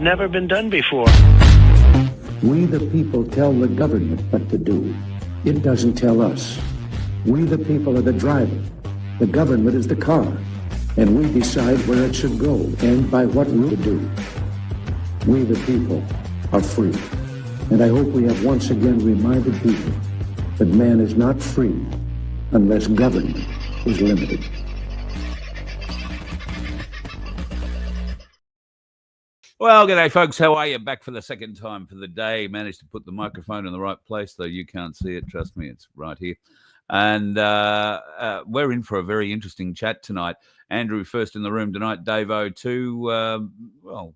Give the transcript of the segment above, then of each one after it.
never been done before. We the people tell the government what to do. It doesn't tell us. We the people are the driver. The government is the car. And we decide where it should go and by what route to do. We the people are free. And I hope we have once again reminded people that man is not free unless government is limited. Well, g'day, folks. How are you? Back for the second time for the day. Managed to put the microphone in the right place, though you can't see it. Trust me, it's right here. And we're in for a very interesting chat tonight. Andrew first in the room tonight. Davo too. Well,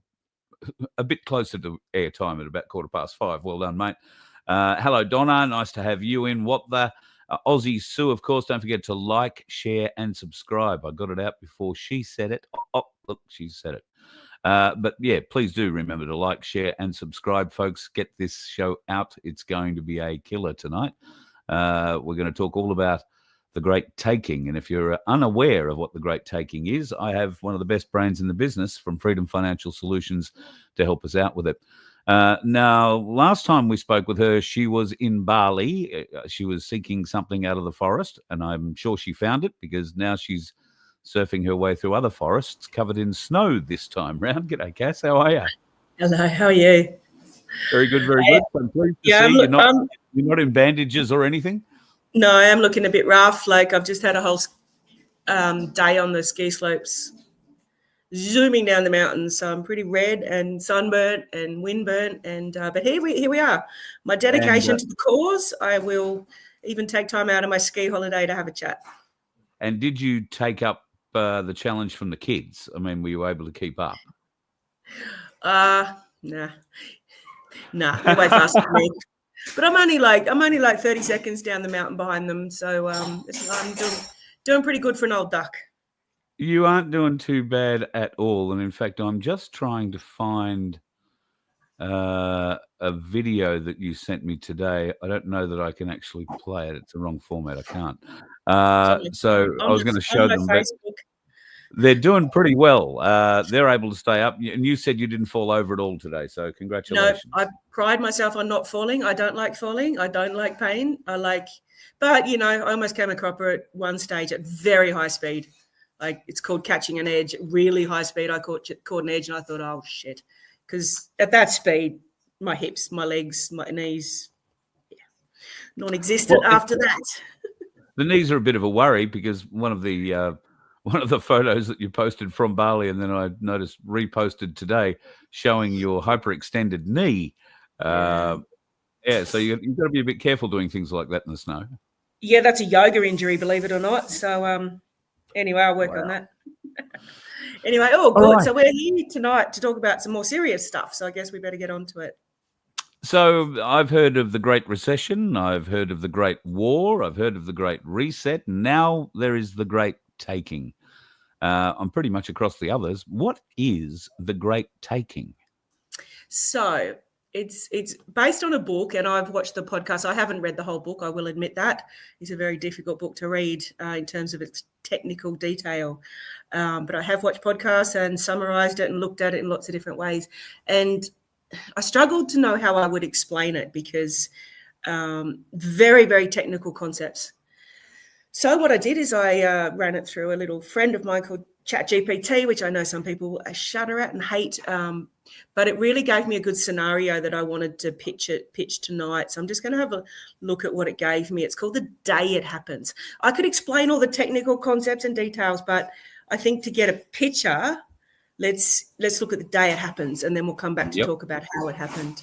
a bit closer to airtime at about 5:15. Well done, mate. Hello, Donna. Nice to have you in. What the Aussie Sue, of course. Don't forget to like, share, and subscribe. I got it out before she said it. Oh, look, she said it. But yeah, please do remember to like, share, and subscribe, folks. Get this show out. It's going to be a killer tonight. We're going to talk all about the great taking. And if you're unaware of what the great taking is, I have one of the best brains in the business from Freedom Financial Solutions to help us out with it. Now, last time we spoke with her, she was in Bali. She was seeking something out of the forest, and I'm sure she found it because now she's surfing her way through other forests covered in snow this time round. G'day, Cass. How are you? Hello, how are you? Very good, very good. I'm pleased to see you're not in bandages or anything. No, I am looking a bit rough. Like I've just had a whole day on the ski slopes, zooming down the mountains. So I'm pretty red and sunburnt and windburnt. And but here we are. My dedication to the cause. I will even take time out of my ski holiday to have a chat. And did you take up the challenge from the kids? I mean, were you able to keep up? Nah, they're way faster than me. But I'm only like 30 seconds down the mountain behind them, so I'm doing pretty good for an old duck. You aren't doing too bad at all, and in fact, I'm just trying to find a video that you sent me today. I don't know that I can actually play it. It's the wrong format. I can't. So I was going to show them that they're doing pretty well. They're able to stay up. And you said you didn't fall over at all today. So congratulations. No, I pride myself on not falling. I don't like falling. I don't like pain. But, you know, I almost came a cropper at one stage at very high speed. Like it's called catching an edge, really high speed. I caught an edge and I thought, oh, shit. Because at that speed, my hips, my legs, my knees, non-existent after that. The knees are a bit of a worry because one of the photos that you posted from Bali, and then I noticed reposted today, showing your hyperextended knee. So you've got to be a bit careful doing things like that in the snow. Yeah, that's a yoga injury, believe it or not. So anyway, I'll work on that. Anyway, good. Right. So we're here tonight to talk about some more serious stuff. So I guess we better get on to it. So I've heard of the Great Recession. I've heard of the Great War. I've heard of the Great Reset. Now there is the Great Taking. I'm pretty much across the others. What is the Great Taking? So it's based on a book, and I've watched the podcast. I haven't read the whole book. I will admit that. It's a very difficult book to read in terms of its technical detail. But I have watched podcasts and summarized it and looked at it in lots of different ways. And I struggled to know how I would explain it because very, very technical concepts. So what I did is I ran it through a little friend of mine called ChatGPT, which I know some people shudder at and hate, but it really gave me a good scenario that I wanted to pitch tonight. So I'm just going to have a look at what it gave me. It's called The Day It Happens. I could explain all the technical concepts and details, but I think to get a picture, let's look at the day it happens, and then we'll come back to talk about how it happened.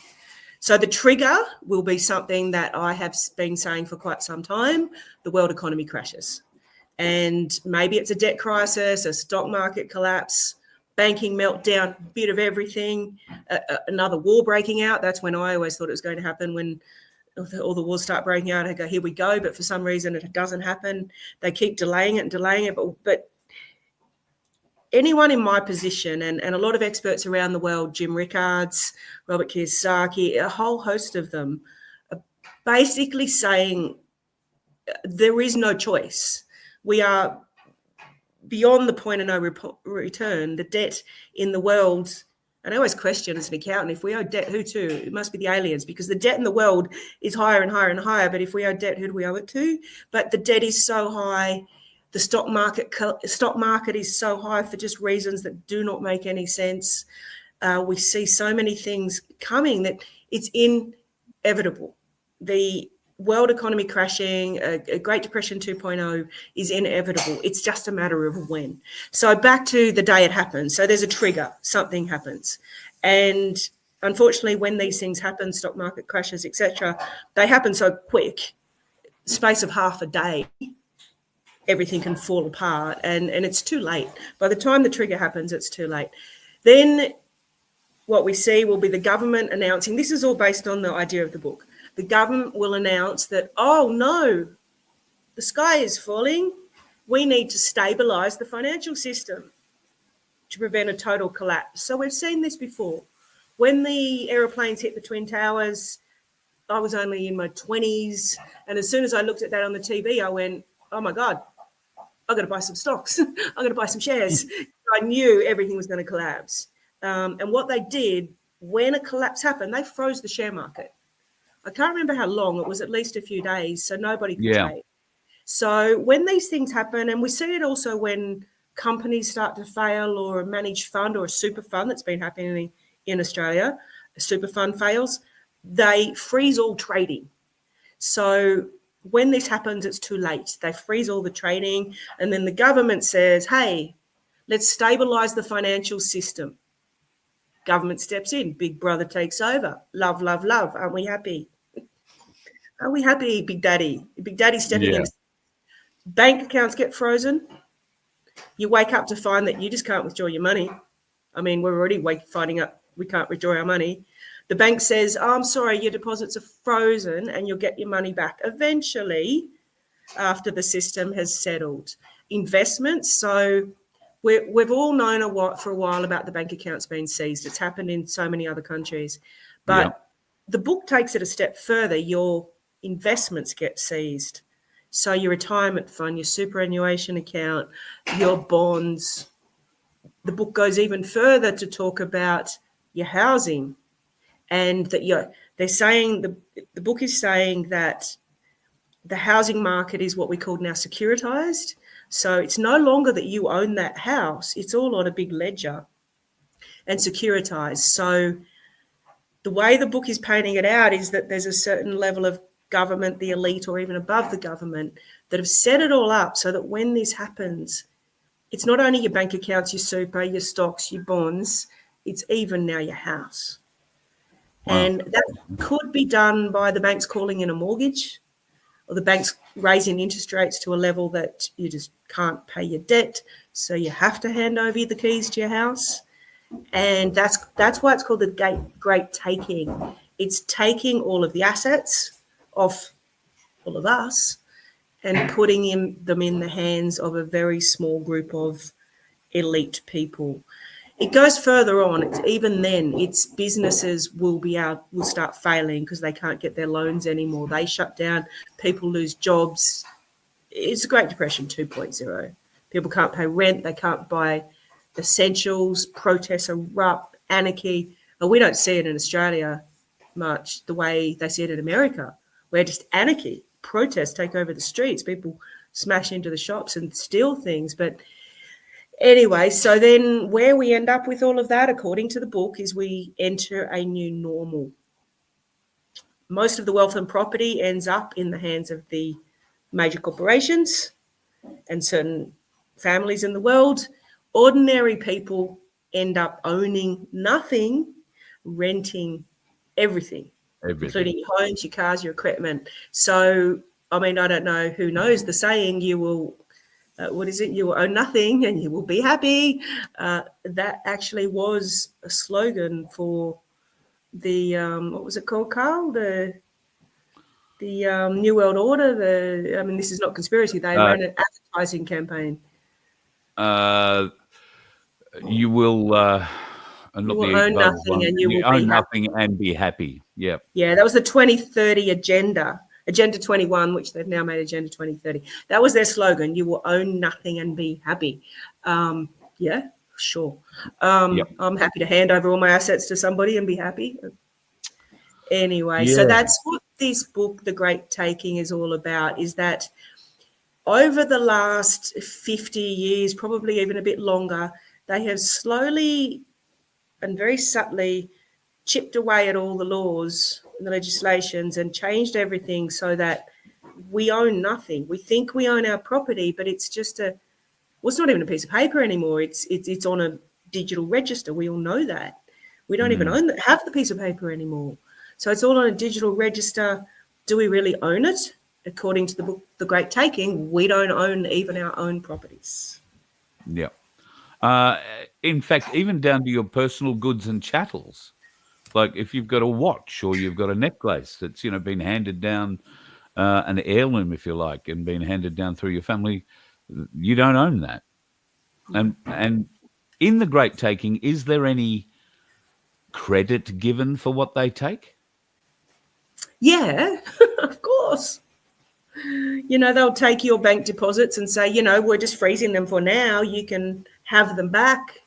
So the trigger will be something that I have been saying for quite some time. The world economy crashes. And maybe it's a debt crisis, a stock market collapse, banking meltdown, a bit of everything, another war breaking out. That's when I always thought it was going to happen, when all the wars start breaking out. I go, here we go. But for some reason, it doesn't happen. They keep delaying it. But anyone in my position and a lot of experts around the world, Jim Rickards, Robert Kiyosaki, a whole host of them, are basically saying there is no choice. We are beyond the point of no return. The debt in the world And I always question as an accountant, if we owe debt, who to? It must be the aliens, because the debt in the world is higher and higher and higher. But if we owe debt, who do we owe it to? But the debt is so high. The stock market is so high for just reasons that do not make any sense. We see so many things coming that it's inevitable. The world economy crashing, a Great Depression 2.0 is inevitable. It's just a matter of when. So back to the day it happens. So there's a trigger, something happens. And unfortunately, when these things happen, stock market crashes, etc., they happen so quick, space of half a day, everything can fall apart and it's too late. By the time the trigger happens, it's too late. Then what we see will be the government announcing, this is all based on the idea of the book. The government will announce that, oh no, the sky is falling. We need to stabilise the financial system to prevent a total collapse. So we've seen this before. When the aeroplanes hit the Twin Towers, I was only in my 20s. And as soon as I looked at that on the TV, I went, oh my God, I've got to buy some stocks. I've got to buy some shares. I knew everything was going to collapse. And what they did, when a collapse happened, they froze the share market. I can't remember how long. It was at least a few days, so nobody could trade. So when these things happen, and we see it also when companies start to fail, or a managed fund or a super fund that's been happening in Australia, a super fund fails, they freeze all trading. So when this happens, it's too late. They freeze all the trading, and then the government says, hey, let's stabilise the financial system. Government steps in. Big brother takes over. Love, love, love. Aren't we happy? Are we happy, Big Daddy? Big Daddy stepping in. Bank accounts get frozen. You wake up to find that you just can't withdraw your money. I mean, we're already finding out we can't withdraw our money. The bank says, oh, I'm sorry, your deposits are frozen and you'll get your money back eventually after the system has settled. Investments. So we've all known for a while about the bank accounts being seized. It's happened in so many other countries. But the book takes it a step further. Your investments get seized. So your retirement fund, your superannuation account, your bonds. The book goes even further to talk about your housing, and that they're saying the book is saying that the housing market is what we call now securitized. So it's no longer that you own that house. It's all on a big ledger and securitized. So the way the book is painting it out is that there's a certain level of government, the elite, or even above the government, that have set it all up so that when this happens, it's not only your bank accounts, your super, your stocks, your bonds, it's even now your house. Wow. And that could be done by the banks calling in a mortgage, or the banks raising interest rates to a level that you just can't pay your debt, so you have to hand over the keys to your house. And that's why it's called the Great Taking. It's taking all of the assets of all of us and putting them in the hands of a very small group of elite people. It goes further on. Even then, its businesses will start failing because they can't get their loans anymore. They shut down. People lose jobs. It's a Great Depression 2.0. People can't pay rent. They can't buy essentials. Protests erupt. Anarchy. And we don't see it in Australia much the way they see it in America, where just anarchy, protests take over the streets. People smash into the shops and steal things. But anyway, so then where we end up with all of that, according to the book, is we enter a new normal. Most of the wealth and property ends up in the hands of the major corporations and certain families in the world. Ordinary people end up owning nothing, renting everything. Including your homes, your cars, your equipment. So, I mean, I don't know who knows the saying, you will, you will own nothing and you will be happy. That actually was a slogan for the, what was it called, Carl? The New World Order. This is not conspiracy. They ran an advertising campaign. You will... you will own nothing and you will own nothing and be happy. Yeah. Yeah, that was the 2030 agenda, Agenda 21, which they've now made Agenda 2030. That was their slogan. You will own nothing and be happy. sure. Yep. I'm happy to hand over all my assets to somebody and be happy. Anyway, so Yeah. that's what this book, The Great Taking, is all about, is that over the last 50 years, probably even a bit longer, they have slowly and very subtly chipped away at all the laws and the legislations and changed everything so that we own nothing. We think we own our property, but it's just it's not even a piece of paper anymore. It's on a digital register. We all know that. We don't even own have the piece of paper anymore. So it's all on a digital register. Do we really own it? According to the book, The Great Taking, we don't own even our own properties. Yeah. In fact, even down to your personal goods and chattels. Like if you've got a watch or you've got a necklace that's, been handed down, an heirloom, if you like, and been handed down through your family, you don't own that. And in The Great Taking, is there any credit given for what they take? Yeah, of course. They'll take your bank deposits and say, we're just freezing them for now. You can have them back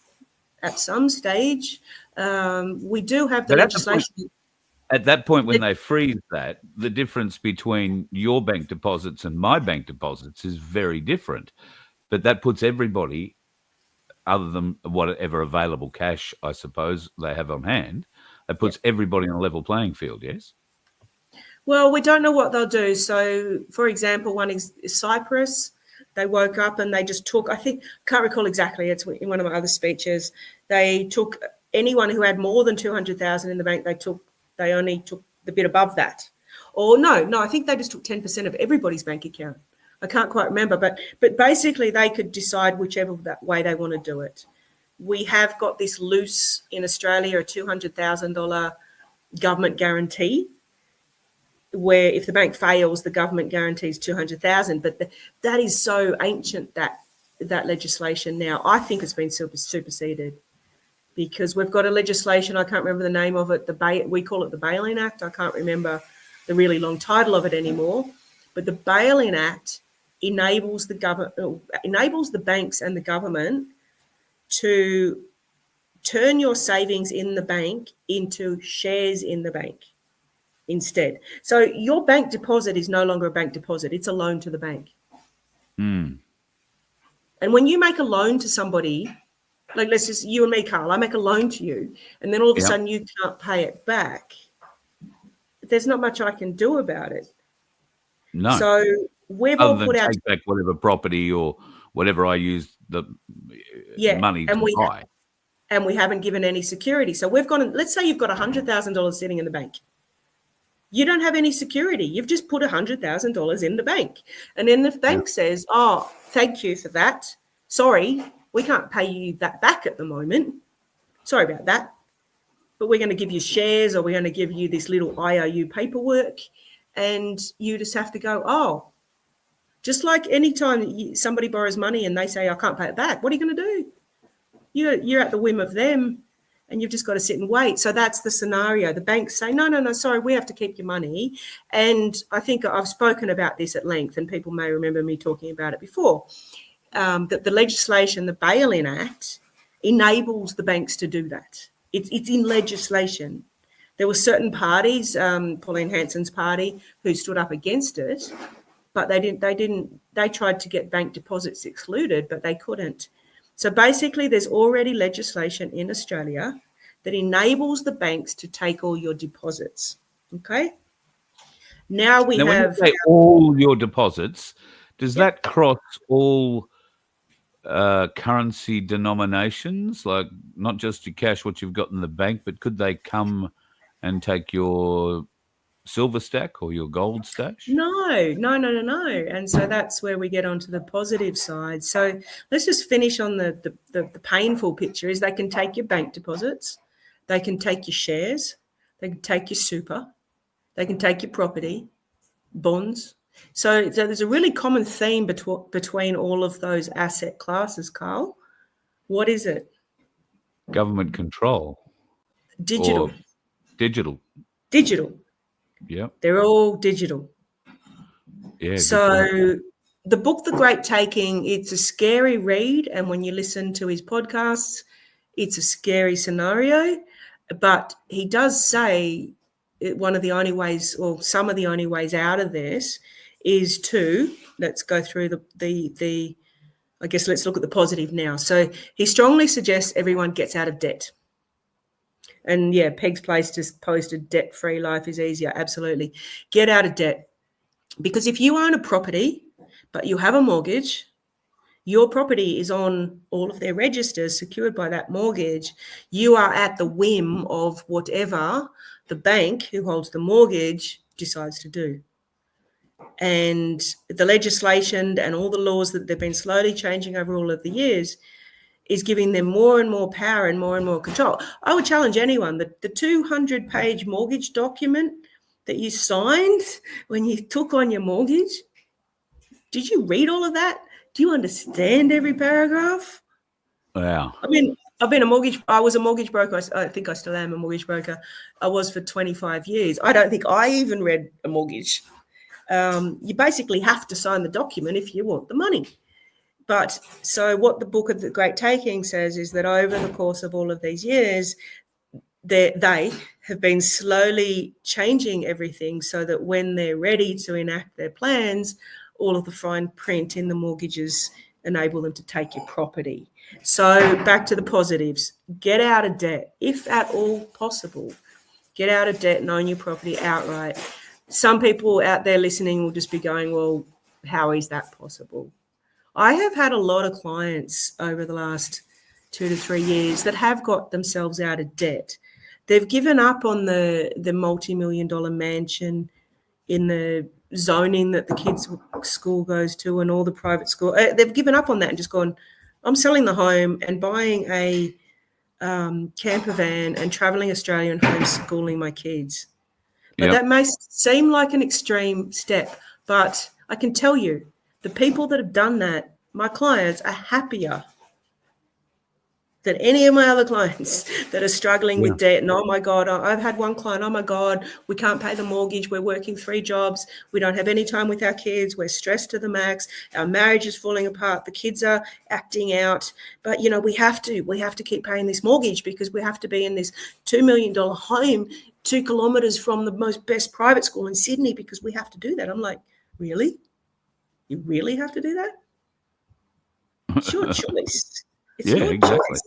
at some stage. We do have the legislation. At that point, when they freeze that, the difference between your bank deposits and my bank deposits is very different. But that puts everybody, other than whatever available cash, I suppose, they have on hand, that puts everybody on a level playing field, yes? Well, we don't know what they'll do. So, for example, one is Cyprus. They woke up and they just took, can't recall exactly, it's in one of my other speeches, they took anyone who had more than 200,000 in the bank, they only took the bit above that. Or no, I think they just took 10% of everybody's bank account. I can't quite remember, but basically they could decide whichever way they want to do it. We have got this loose in Australia, a $200,000 government guarantee, where if the bank fails, the government guarantees 200,000. But that is so ancient, that legislation now. I think it's been superseded because we've got a legislation, I can't remember the name of it, we call it the Bail-in Act. I can't remember the really long title of it anymore. But the Bail-in Act enables the banks and the government to turn your savings in the bank into shares in the bank instead. So your bank deposit is no longer a bank deposit. It's a loan to the bank. And when you make a loan to somebody, like let's just, you and me, Carl, I make a loan to you, and then all of a sudden you can't pay it back. There's not much I can do about it. No. So we've Other all than put out... take back whatever property or whatever I used the money to buy. And we haven't given any security. So we've gone, let's say you've got $100,000 sitting in the bank. You don't have any security. You've just put $100,000 in the bank. And then the bank says, oh, thank you for that. Sorry, we can't pay you that back at the moment. Sorry about that. But we're going to give you shares, or we're going to give you this little IOU paperwork. And you just have to go, oh, just like any time somebody borrows money and they say, I can't pay it back, what are you going to do? You're at the whim of them, and you've just got to sit and wait. So that's the scenario. The banks say, no, sorry, we have to keep your money. And I think I've spoken about this at length, and people may remember me talking about it before, that the legislation, the Bail-in Act, enables the banks to do that. It's in legislation. There were certain parties, Pauline Hanson's party, who stood up against it, but they tried to get bank deposits excluded, but they couldn't. So basically there's already legislation in Australia that enables the banks to take all your deposits. Okay. Now when you say all your deposits, does that cross all currency denominations, like not just your cash, what you've got in the bank, but could they come and take your silver stack or your gold stash? No. And so that's where we get onto the positive side. So let's just finish on the painful picture is they can take your bank deposits, they can take your shares, they can take your super, they can take your property, bonds. So there's a really common theme between all of those asset classes, Carl. What is it? Government control. Digital. Digital. Yeah. They're all digital. Yeah. So the book, The Great Taking, it's a scary read. And when you listen to his podcasts, it's a scary scenario. But he does say one of the only ways, or some of the only ways out of this is to, let's go through the I guess let's look at the positive now. So he strongly suggests everyone gets out of debt. And yeah, Peg's Place just posted debt-free life is easier. Absolutely. Get out of debt. Because if you own a property, but you have a mortgage, your property is on all of their registers secured by that mortgage. You are at the whim of whatever the bank who holds the mortgage decides to do. And the legislation and all the laws that they've been slowly changing over all of the years is giving them more and more power and more control. I would challenge anyone that the 200-page mortgage document that you signed when you took on your mortgage, did you read all of that? Do you understand every paragraph? Wow. I mean, I was a mortgage broker. I think I still am a mortgage broker. I was for 25 years. I don't think I even read a mortgage. You basically have to sign the document if you want the money. But so what the book of The Great Taking says is that over the course of all of these years, they have been slowly changing everything so that when they're ready to enact their plans, all of the fine print in the mortgages enable them to take your property. So back to the positives. Get out of debt, if at all possible. Get out of debt and own your property outright. Some people out there listening will just be going, well, how is that possible? I have had a lot of clients over the last 2 to 3 years that have got themselves out of debt. They've given up on the multi-million-dollar mansion in the zoning that the kids' school goes to and all the private school. They've given up on that and just gone, I'm selling the home and buying a camper van and traveling Australia and homeschooling my kids. But that may seem like an extreme step, but I can tell you, the people that have done that, my clients, are happier than any of my other clients that are struggling with debt. And oh my God, I've had one client, oh my God, we can't pay the mortgage. We're working 3 jobs. We don't have any time with our kids. We're stressed to the max. Our marriage is falling apart. The kids are acting out. But, you know, we have to keep paying this mortgage because we have to be in this $2 million home 2 kilometers from the best private school in Sydney because we have to do that. I'm like, really? You really have to do that? It's your choice. It's your choice.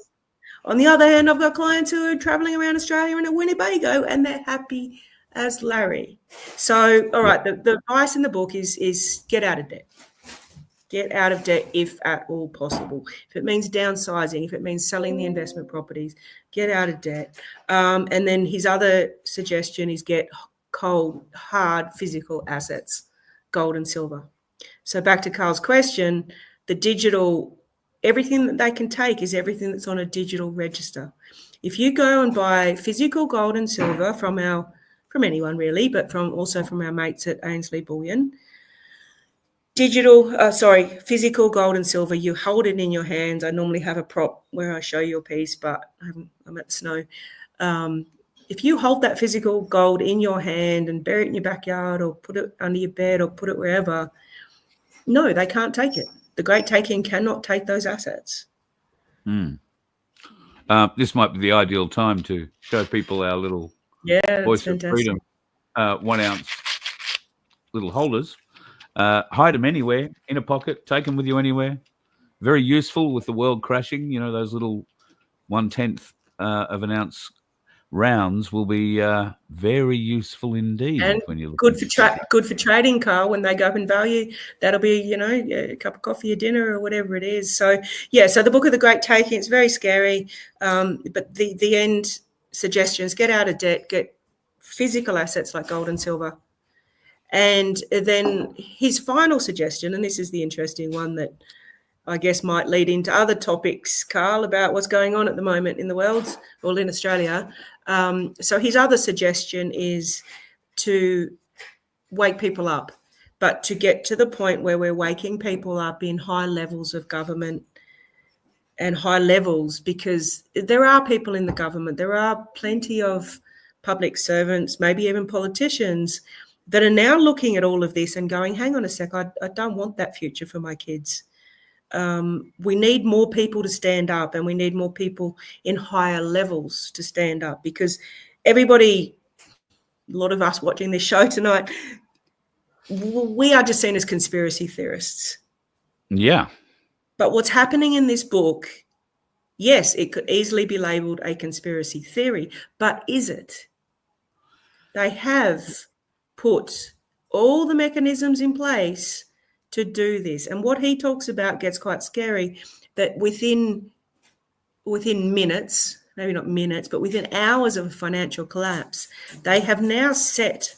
On the other hand, I've got clients who are traveling around Australia and a Winnebago and they're happy as Larry. So, all right, the advice in the book is get out of debt. Get out of debt if at all possible. If it means downsizing, if it means selling the investment properties, get out of debt. And then his other suggestion is get cold, hard, physical assets, gold and silver. So back to Carl's question, the digital, everything that they can take is everything that's on a digital register. If you go and buy physical gold and silver from anyone really, but also from our mates at Ainsley Bullion, physical gold and silver, you hold it in your hands. I normally have a prop where I show you a piece, but I'm at the snow. If you hold that physical gold in your hand and bury it in your backyard or put it under your bed or put it wherever, no, they can't take it. The Great Taking cannot take those assets. This might be the ideal time to show people our little Voice of Freedom 1 ounce little holders. Hide them anywhere, in a pocket, take them with you anywhere. Very useful with the world crashing. You know, those little 1/10 of an ounce rounds will be very useful indeed. And when you look good for trading, Carl. When they go up in value, that'll be, you know, a cup of coffee, a dinner, or whatever it is. So yeah, so the book of The Great Taking, it's very scary, but the end suggestions: get out of debt, get physical assets like gold and silver. And then his final suggestion, and this is the interesting one that I guess might lead into other topics, Carl, about what's going on at the moment in the world or in Australia. So his other suggestion is to wake people up, but to get to the point where we're waking people up in high levels of government and high levels, because there are people in the government, there are plenty of public servants, maybe even politicians, that are now looking at all of this and going, hang on a sec, I don't want that future for my kids. We need more people to stand up, and we need more people in higher levels to stand up, because everybody, a lot of us watching this show tonight, we are just seen as conspiracy theorists. Yeah. But what's happening in this book, yes, it could easily be labeled a conspiracy theory, but is it? They have put all the mechanisms in place to do this. And what he talks about gets quite scary, that within minutes, maybe not minutes, but within hours of a financial collapse, they have now set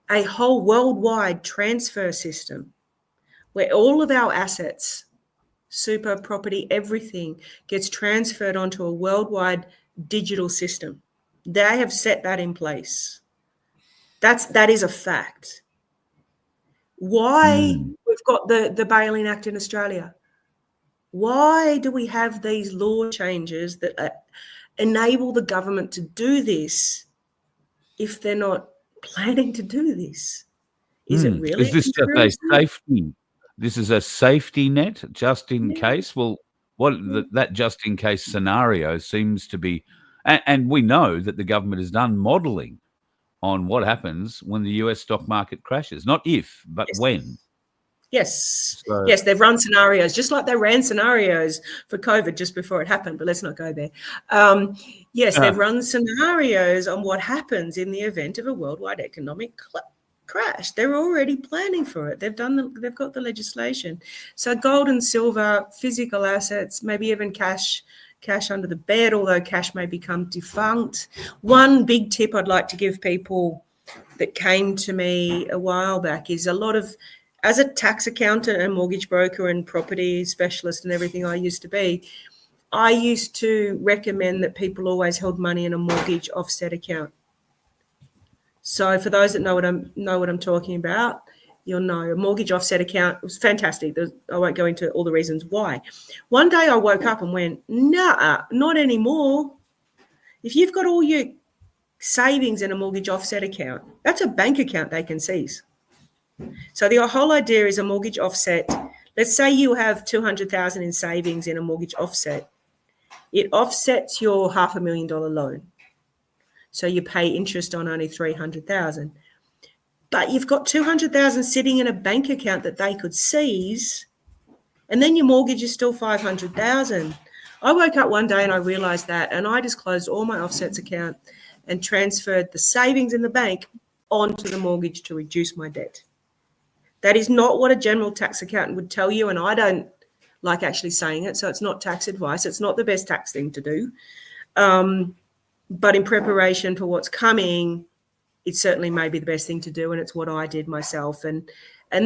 a whole worldwide transfer system where all of our assets, super, property, everything gets transferred onto a worldwide digital system. They have set that in place. That is a fact. Why we've got the Bail-in Act in Australia? Why do we have these law changes that enable the government to do this if they're not planning to do this? Is it really? Is this just a safety? This is a safety net just in case? Well, that just in case scenario seems to be, and we know that the government has done modelling on what happens when the US stock market crashes. Not if, but when. Yes. So, yes, they've run scenarios, just like they ran scenarios for COVID just before it happened, but let's not go there. They've run scenarios on what happens in the event of a worldwide economic crash. They're already planning for it. They've got the legislation. So gold and silver, physical assets, maybe even cash under the bed, although cash may become defunct. One big tip I'd like to give people that came to me a while back is as a tax accountant and mortgage broker and property specialist and everything I used to recommend that people always held money in a mortgage offset account. So for those that know what I'm talking about, you'll know a mortgage offset account was fantastic. I won't go into all the reasons why. One day I woke up and went, nah, not anymore. If you've got all your savings in a mortgage offset account, that's a bank account they can seize. So the whole idea is a mortgage offset. Let's say you have $200,000 in savings in a mortgage offset. It offsets your $500,000 loan. So you pay interest on only $300,000. But you've got $200,000 sitting in a bank account that they could seize, and then your mortgage is still $500,000. I woke up one day and I realised that, and I just closed all my offsets account and transferred the savings in the bank onto the mortgage to reduce my debt. That is not what a general tax accountant would tell you, and I don't like actually saying it, so it's not tax advice. It's not the best tax thing to do. But in preparation for what's coming, it certainly may be the best thing to do, and it's what I did myself. And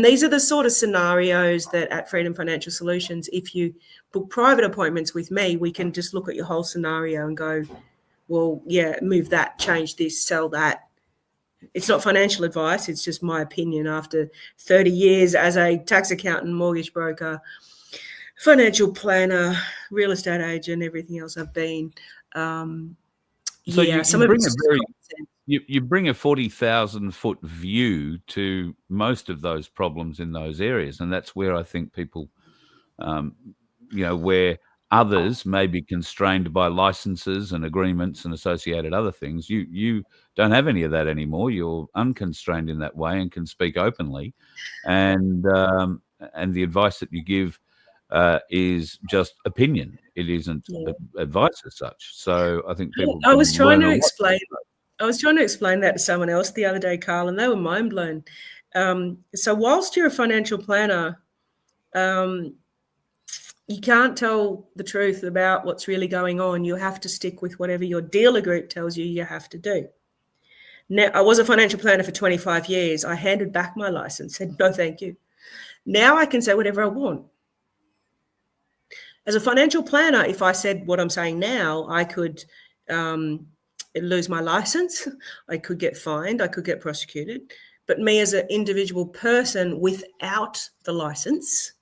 these are the sort of scenarios that at Freedom Financial Solutions, if you book private appointments with me, we can just look at your whole scenario and go, well, yeah, move that, change this, sell that. It's not financial advice. It's just my opinion after 30 years as a tax accountant, mortgage broker, financial planner, real estate agent, everything else I've been. So you bring a 40,000-foot view to most of those problems in those areas, and that's where I think people, where others may be constrained by licenses and agreements and associated other things. You don't have any of that anymore. You're unconstrained in that way and can speak openly, and the advice that you give is just opinion. It isn't advice as such. So I think people. I was trying to explain that to someone else the other day, Carl, and they were mind blown. So whilst you're a financial planner, you can't tell the truth about what's really going on. You have to stick with whatever your dealer group tells you have to do. Now, I was a financial planner for 25 years. I handed back my license, said no, thank you. Now I can say whatever I want. As a financial planner, if I said what I'm saying now, I could lose my license, I could get fined, I could get prosecuted. But me as an individual person without the license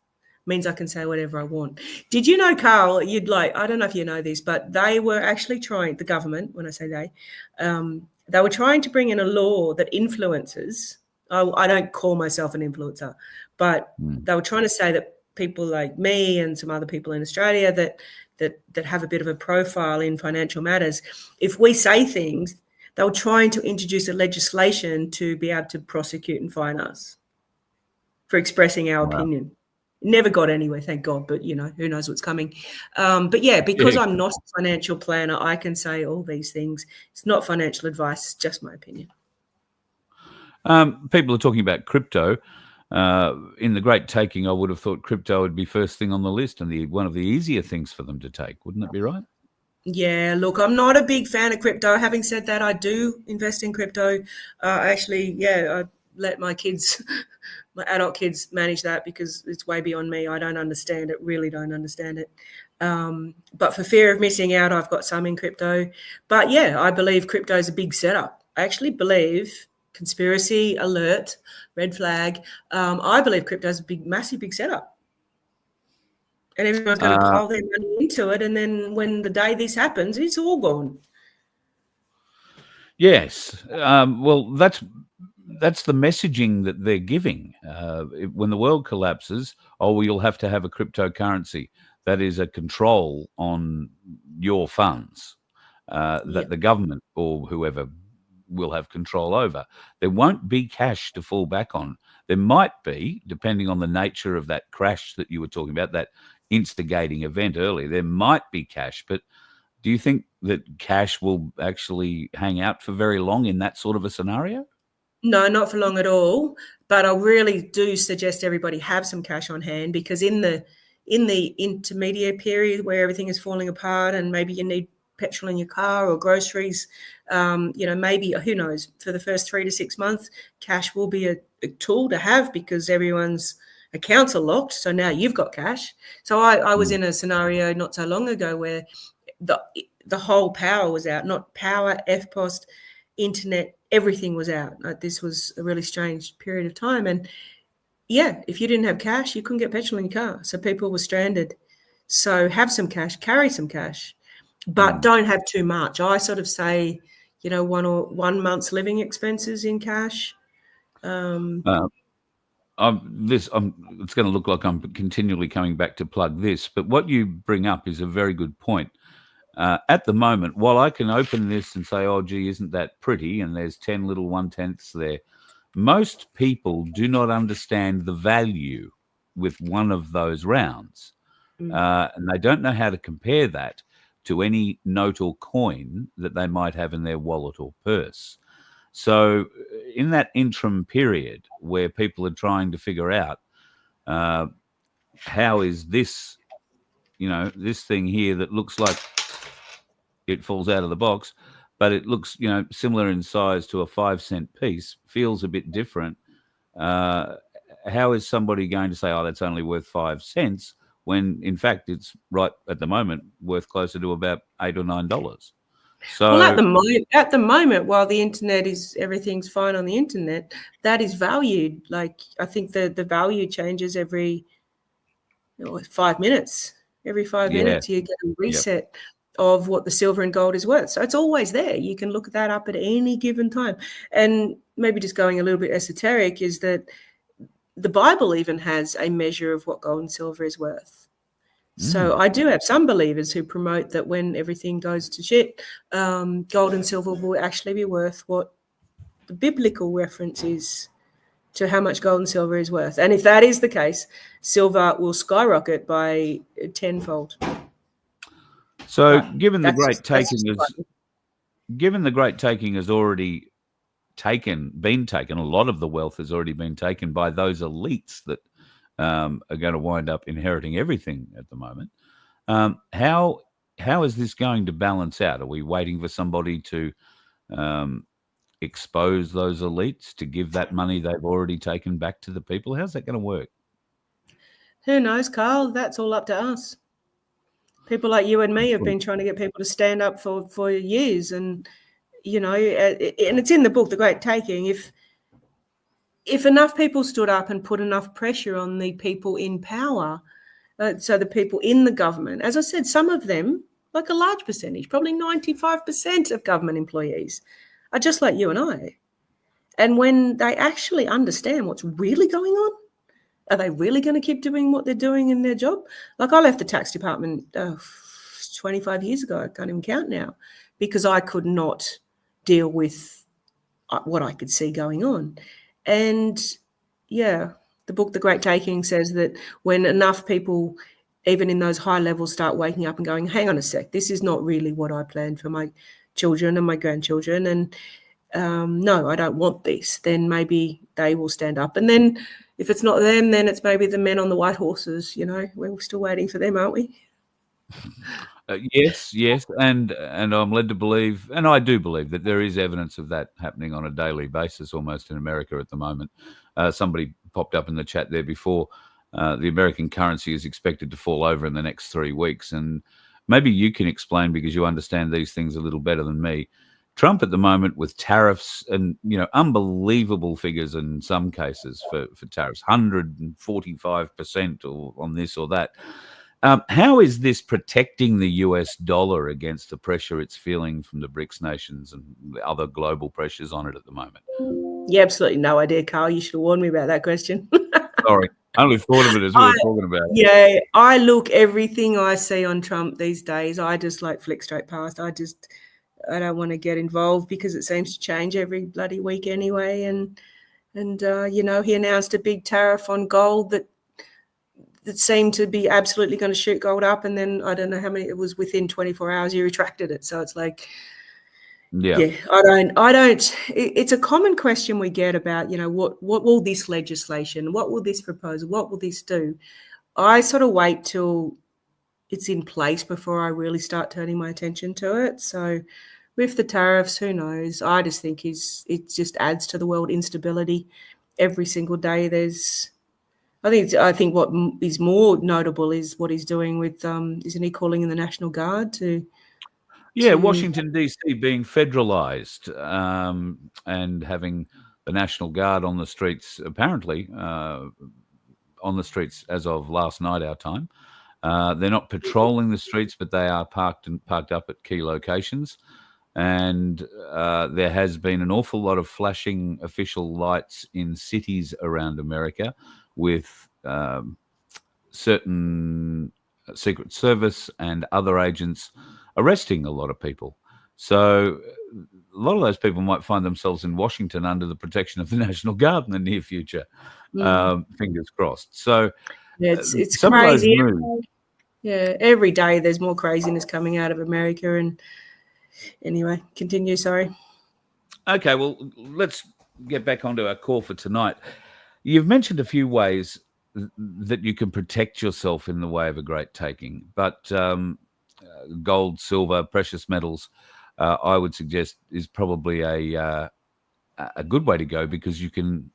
means I can say whatever I want. Did you know, Carl, I don't know if you know this, but they were actually trying, the government, when I say they were trying to bring in a law that influencers, I don't call myself an influencer, but they were trying to say that people like me and some other people in Australia that have a bit of a profile in financial matters, if we say things, they were trying to introduce a legislation to be able to prosecute and fine us for expressing our opinion. Never got anywhere, thank God, but, who knows what's coming. But, yeah, because I'm not a financial planner, I can say all these things. It's not financial advice, it's just my opinion. People are talking about crypto. In the great taking, I would have thought crypto would be first thing on the list and one of the easier things for them to take. Wouldn't that be right? Yeah, look, I'm not a big fan of crypto. Having said that, I do invest in crypto. I let my kids, my adult kids, manage that because it's way beyond me. I don't understand it, really don't understand it. But for fear of missing out, I've got some in crypto. But yeah, I believe crypto is a big setup. I actually believe, conspiracy alert, red flag, I believe crypto is a massive big setup. And everyone's going to pile their money into it. And then when the day this happens, it's all gone. Yes. Well, that's the messaging that they're giving. When the world collapses, you'll have to have a cryptocurrency. That is a control on your funds that the government or whoever will have control over. There won't be cash to fall back on. There might be, depending on the nature of that crash that you were talking about, that instigating event earlier, there might be cash. But do you think that cash will actually hang out for very long in that sort of a scenario? No, not for long at all. But I really do suggest everybody have some cash on hand, because in the intermediate period where everything is falling apart and maybe you need petrol in your car or groceries, maybe, who knows, for the first 3 to 6 months, cash will be a tool to have because everyone's accounts are locked. So now you've got cash. So I was in a scenario not so long ago where the whole power was out, not power, EFTPOS, internet, everything was out. This was a really strange period of time. And yeah, if you didn't have cash, you couldn't get petrol in your car. So people were stranded. So have some cash, carry some cash, but don't have too much. I sort of say, 1 month's living expenses in cash. It's going to look like I'm continually coming back to plug this, but what you bring up is a very good point. At the moment, while I can open this and say, oh, gee, isn't that pretty? And there's 10 little 1/10ths there. Most people do not understand the value with one of those rounds. And they don't know how to compare that to any note or coin that they might have in their wallet or purse. So in that interim period where people are trying to figure out how is this, this thing here that looks like it falls out of the box, but it looks, similar in size to a 5-cent piece, feels a bit different. How is somebody going to say, oh, that's only worth 5 cents, when in fact it's right at the moment worth closer to about $8 or $9? So, well, at the moment, while the internet everything's fine on the internet, that is valued. Like, I think the value changes every 5 minutes. Every 5 minutes, you get a reset of what the silver and gold is worth. So it's always there. You can look that up at any given time. And maybe just going a little bit esoteric is that the Bible even has a measure of what gold and silver is worth. So I do have some believers who promote that when everything goes to shit, gold and silver will actually be worth what the biblical reference is to how much gold and silver is worth. And if that is the case, silver will skyrocket by tenfold. So given the great taking has already been taken, a lot of the wealth has already been taken by those elites that are going to wind up inheriting everything at the moment. How is this going to balance out? Are we waiting for somebody to expose those elites to give that money they've already taken back to the people? How's that going to work? Who knows, Carl? That's all up to us. People like you and me have been trying to get people to stand up for years, and and it's in the book, The Great Taking. If enough people stood up and put enough pressure on the people in power, so the people in the government, as I said, some of them, like a large percentage, probably 95% of government employees, are just like you and I. And when they actually understand what's really going on, are they really going to keep doing what they're doing in their job? Like, I left the tax department 25 years ago. I can't even count now, because I could not deal with what I could see going on. And yeah, the book The Great Taking says that when enough people, even in those high levels, start waking up and going, hang on a sec, this is not really what I planned for my children and my grandchildren, and no, I don't want this, then maybe they will stand up. And then if it's not them, then it's maybe the men on the white horses. We're still waiting for them, aren't we? Yes, and I'm led to believe, and I do believe, that there is evidence of that happening on a daily basis almost in America at the moment. Somebody popped up in the chat there before. The American currency is expected to fall over in the next 3 weeks, and maybe you can explain, because you understand these things a little better than me. Trump at the moment, with tariffs and unbelievable figures in some cases for tariffs, 145% or on this or that. How is this protecting the US dollar against the pressure it's feeling from the BRICS nations and the other global pressures on it at the moment? Yeah, absolutely no idea, Carl. You should have warned me about that question. Sorry, I only thought of it as we were talking about it. Yeah, I look, everything I see on Trump these days, I just flick straight past. I don't want to get involved, because it seems to change every bloody week anyway. And he announced a big tariff on gold that seemed to be absolutely going to shoot gold up, and then I don't know how many, it was within 24 hours he retracted it. So it's like, yeah, I don't. It's a common question we get about, what will this legislation, what will this proposal, what will this do? I sort of wait till it's in place before I really start turning my attention to it. So with the tariffs, who knows? I just think it just adds to the world instability. Every single day I think what is more notable is what he's doing with, isn't he calling in the National Guard to... Yeah, Washington, D.C. being federalized, and having the National Guard on the streets, apparently on the streets as of last night, our time. They're not patrolling the streets, but they are parked up at key locations. And there has been an awful lot of flashing official lights in cities around America, with certain Secret Service and other agents arresting a lot of people. So a lot of those people might find themselves in Washington under the protection of the National Guard in the near future. Fingers crossed. So yeah, it's crazy. Every day there's more craziness coming out of America. And anyway, continue. Sorry. Okay, well, let's get back onto our call for tonight. You've mentioned a few ways that you can protect yourself in the way of a great taking, but gold, silver, precious metals, I would suggest, is probably a good way to go, because you can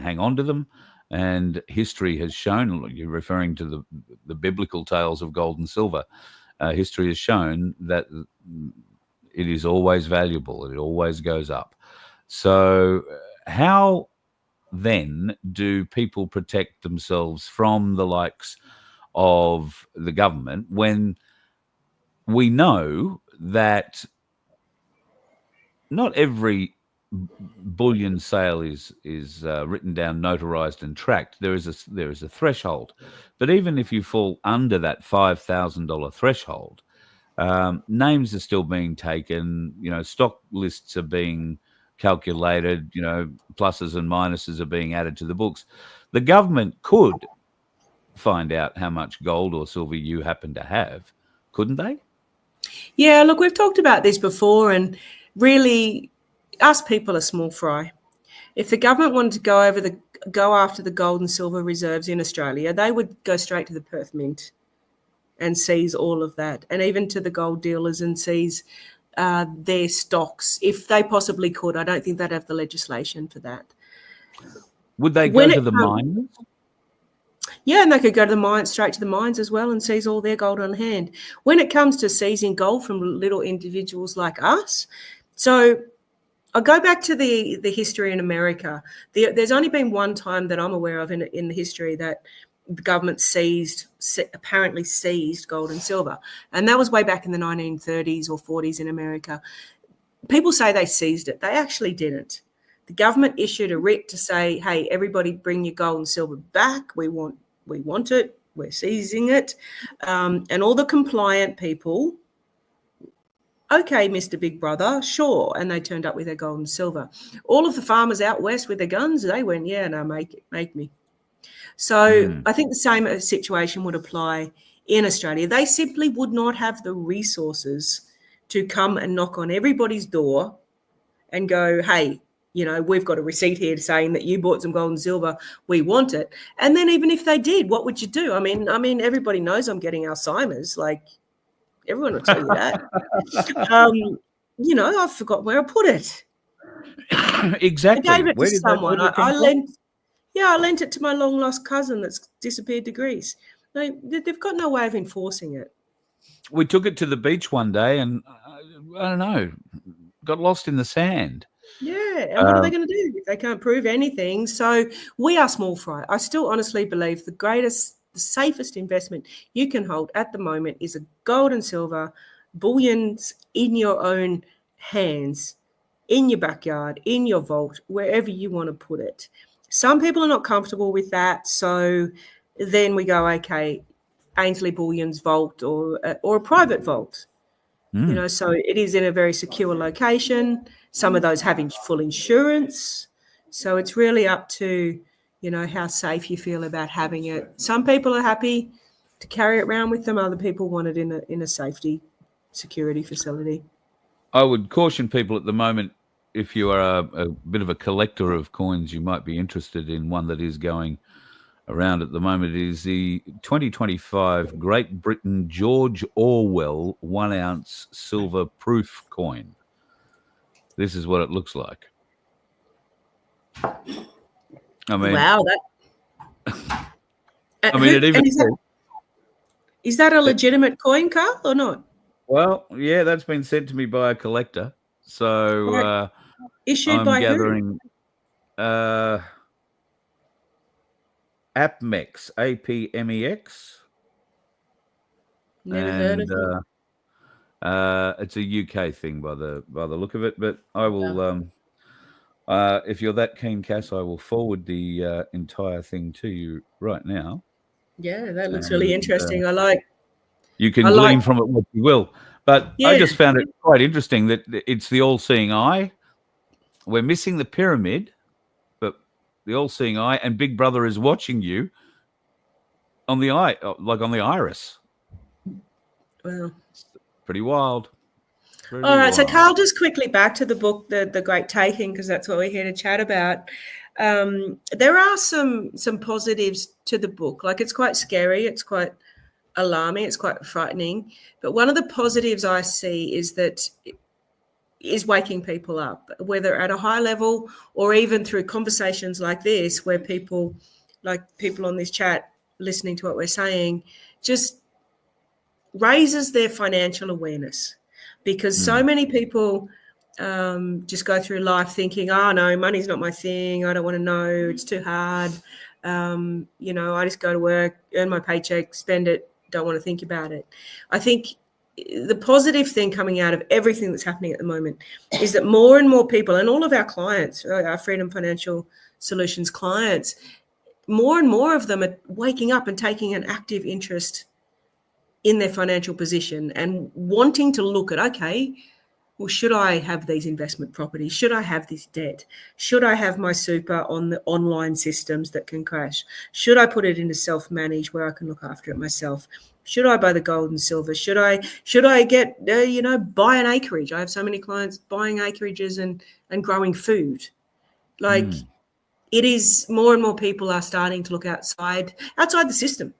hang on to them, and history has shown. You're referring to the biblical tales of gold and silver. History has shown that it is always valuable. It always goes up. So how then do people protect themselves from the likes of the government, when we know that not every bullion sale is written down, notarized, and tracked? There is a threshold, but even if you fall under that $5,000 threshold, names are still being taken. Stock lists are being calculated. Pluses and minuses are being added to the books. The government could find out how much gold or silver you happen to have, couldn't they? Yeah, look, we've talked about this before, and really, us people are small fry. If the government wanted to go after the gold and silver reserves in Australia, they would go straight to the Perth Mint and seize all of that, and even to the gold dealers, and seize their stocks if they possibly could. I don't think they'd have the legislation for that. Would they go to the mines? Yeah, and they could go to the mines, straight to the mines as well, and seize all their gold on hand. When it comes to seizing gold from little individuals like us, so I'll go back to the history in America. There's only been one time that I'm aware of in the history that the government apparently seized gold and silver, and that was way back in the 1930s or 40s in America. People say they seized it. They actually didn't. The government issued a writ to say, hey, everybody bring your gold and silver back. We want it. We're seizing it. And all the compliant people, okay, Mr. Big Brother, sure. And they turned up with their gold and silver. All of the farmers out west with their guns, they went, yeah, no, make me. So I think the same situation would apply in Australia. They simply would not have the resources to come and knock on everybody's door and go, hey, you know, we've got a receipt here saying that you bought some gold and silver. We want it. And then even if they did, what would you do? I mean, everybody knows I'm getting Alzheimer's. Like, everyone will tell you that. You know, I forgot where I put it. Exactly. I gave it Where to did that someone. money come I from? lent it to my long lost cousin that's disappeared to Greece. They've got no way of enforcing it. We took it to the beach one day and I don't know, got lost in the sand. Yeah, and what are they going to do if they can't prove anything? So we are small fry. I still honestly believe the safest investment you can hold at the moment is a gold and silver bullions in your own hands, in your backyard, in your vault, wherever you want to put it. Some people are not comfortable with that, so then we go, okay, Ainsley Bullion's vault or a private vault. You know, so it is in a very secure location. Some of those having full insurance. So it's really up to, you know, how safe you feel about having it. Some people are happy to carry it around with them. Other people want it in a safety security facility. I would caution people at the moment, if you are a bit of a collector of coins, you might be interested in one that is going around at the moment. It is the 2025 Great Britain George Orwell 1 ounce silver proof coin. This is what it looks like. I mean, wow, that. I mean, it even is that a legitimate coin, Carl, or not? Well, yeah, that's been sent to me by a collector. So issued I'm by gathering. who? APMEX, APMEX. Never heard of it. It's a UK thing by the look of it, but I will. If you're that keen, Cass, I will forward the entire thing to you right now. Yeah, that looks really interesting. I like. You can glean from it what you will, but I just found it quite interesting that it's the all-seeing eye. We're missing the pyramid, but the all-seeing eye, and Big Brother is watching you on the eye, like on the iris. Wow. Pretty wild. All right, so Carl, just quickly back to the book, The Great Taking, because that's what we're here to chat about. There are some positives to the book. Like, it's quite scary, it's quite alarming, it's quite frightening. But one of the positives I see is that it is waking people up, whether at a high level or even through conversations like this, where people on this chat listening to what we're saying, just raises their financial awareness. Because so many people just go through life thinking, oh, no, money's not my thing. I don't want to know. It's too hard. You know, I just go to work, earn my paycheck, spend it, don't want to think about it. I think the positive thing coming out of everything that's happening at the moment is that more and more people, and all of our clients, our Freedom Financial Solutions clients, more and more of them are waking up and taking an active interest in their financial position and wanting to look at, okay, well, should I have these investment properties? Should I have this debt? Should I have my super on the online systems that can crash? Should I put it into self-manage where I can look after it myself? Should I buy the gold and silver? Should I get, buy an acreage? I have so many clients buying acreages and growing food. Like, it is more and more people are starting to look outside the system.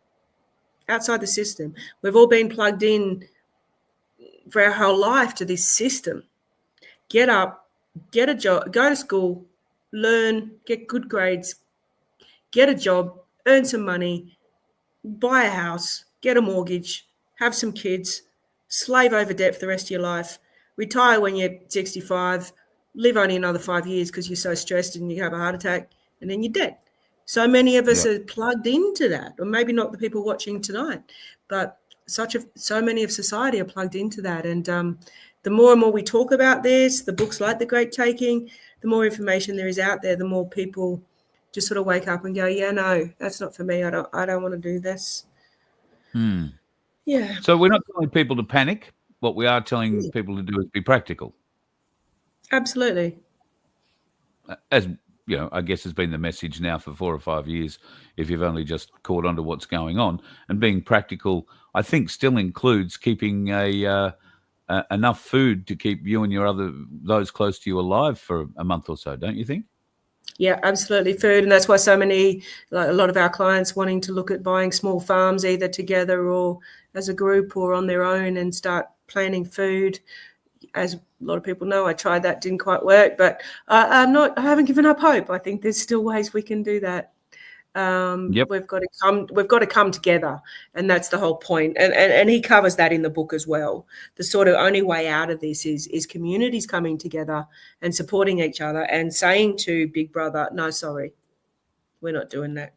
Outside the system. We've all been plugged in for our whole life to this system. Get up, get a job, go to school, learn, get good grades, get a job, earn some money, buy a house, get a mortgage, have some kids, slave over debt for the rest of your life, retire when you're 65, live only another 5 years because you're so stressed and you have a heart attack, and then you're dead. So many of us are plugged into that, or maybe not the people watching tonight, but so many of society are plugged into that. And the more and more we talk about this, the books like The Great Taking, the more information there is out there, the more people just sort of wake up and go, yeah, no, that's not for me. I don't want to do this. Yeah. So we're not telling people to panic. What we are telling people to do is be practical. Absolutely. As you know, I guess has been the message now for 4 or 5 years, if you've only just caught on to what's going on. And being practical, I think, still includes keeping enough food to keep you and those close to you alive for a month or so, don't you think? Yeah, absolutely. Food. And that's why a lot of our clients wanting to look at buying small farms, either together or as a group or on their own, and start planning food. As a lot of people know, I tried that, didn't quite work, but I haven't given up hope. I think there's still ways we can do that. We've got to come together, and that's the whole point. And he covers that in the book as well. The sort of only way out of this is communities coming together and supporting each other and saying to Big Brother, no, sorry, we're not doing that.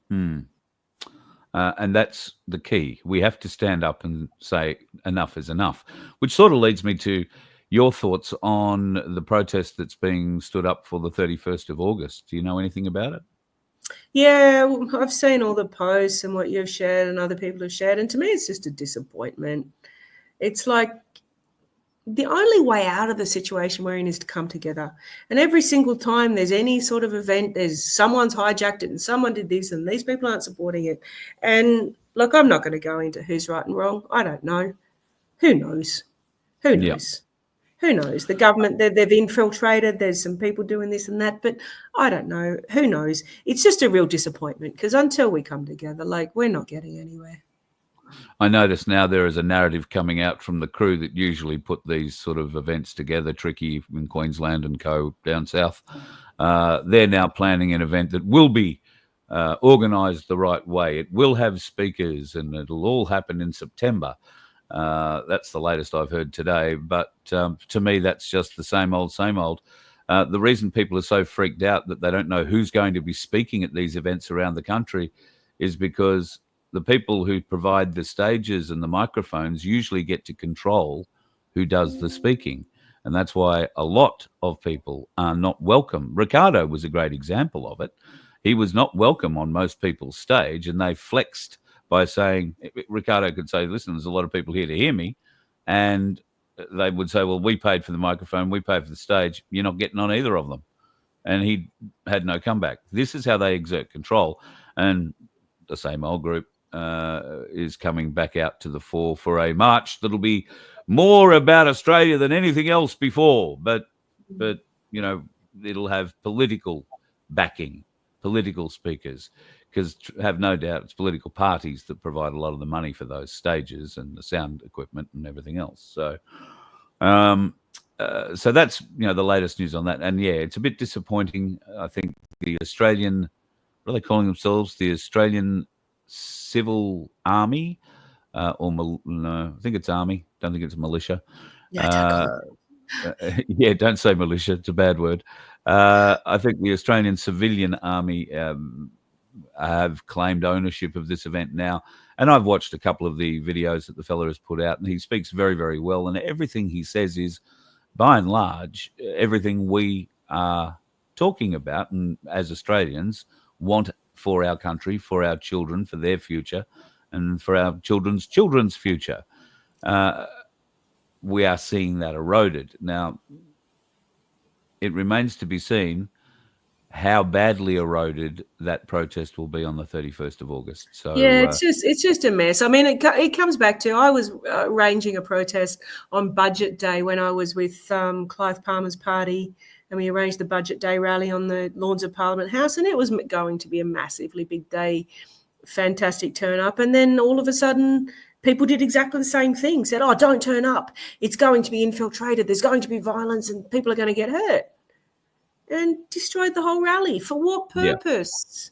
And that's the key. We have to stand up and say enough is enough, which sort of leads me to your thoughts on the protest that's being stood up for the 31st of August. Do you know anything about it? Yeah, well, I've seen all the posts and what you've shared and other people have shared. And to me, it's just a disappointment. It's like the only way out of the situation we're in is to come together. And every single time there's any sort of event, there's someone's hijacked it and someone did this and these people aren't supporting it. And look, I'm not going to go into who's right and wrong. I don't know. Who knows? Who knows? Yeah. Who knows? The government, they've infiltrated. There's some people doing this and that, but I don't know. Who knows? It's just a real disappointment because until we come together, like, we're not getting anywhere. I notice now there is a narrative coming out from the crew that usually put these sort of events together, Tricky in Queensland and co down south. They're now planning an event that will be organised the right way. It will have speakers and it'll all happen in September. That's the latest I've heard today. But to me, that's just the same old, same old. The reason people are so freaked out that they don't know who's going to be speaking at these events around the country is because the people who provide the stages and the microphones usually get to control who does the speaking. And that's why a lot of people are not welcome. Ricardo was a great example of it. He was not welcome on most people's stage, and they flexed by saying, Ricardo could say, listen, there's a lot of people here to hear me. And they would say, well, we paid for the microphone, we paid for the stage, you're not getting on either of them. And he had no comeback. This is how they exert control. And the same old group is coming back out to the fore for a march that'll be more about Australia than anything else before. But you know, it'll have political backing, political speakers, because have no doubt it's political parties that provide a lot of the money for those stages and the sound equipment and everything else. So so that's, you know, the latest news on that. And yeah, it's a bit disappointing. I think the Australian, what are they calling themselves? The Australian Civil Army, no, I think it's Army. Don't think it's militia. Yeah, don't say militia. It's a bad word. I think the Australian Civilian Army have claimed ownership of this event now. And I've watched a couple of the videos that the fella has put out, and he speaks very, very well. And everything he says is, by and large, everything we are talking about and as Australians want for our country, for our children, for their future, and for our children's children's future. We are seeing that eroded. Now, it remains to be seen how badly eroded that protest will be on the 31st of August. So yeah, it's just a mess. I mean, it comes back to, I was arranging a protest on Budget Day when I was with Clive Palmer's party, and we arranged the Budget Day rally on the lawns of Parliament House, and it was going to be a massively big day, fantastic turn up. And then all of a sudden, people did exactly the same thing, said, oh, don't turn up. It's going to be infiltrated. There's going to be violence and people are going to get hurt. And destroyed the whole rally. For what purpose?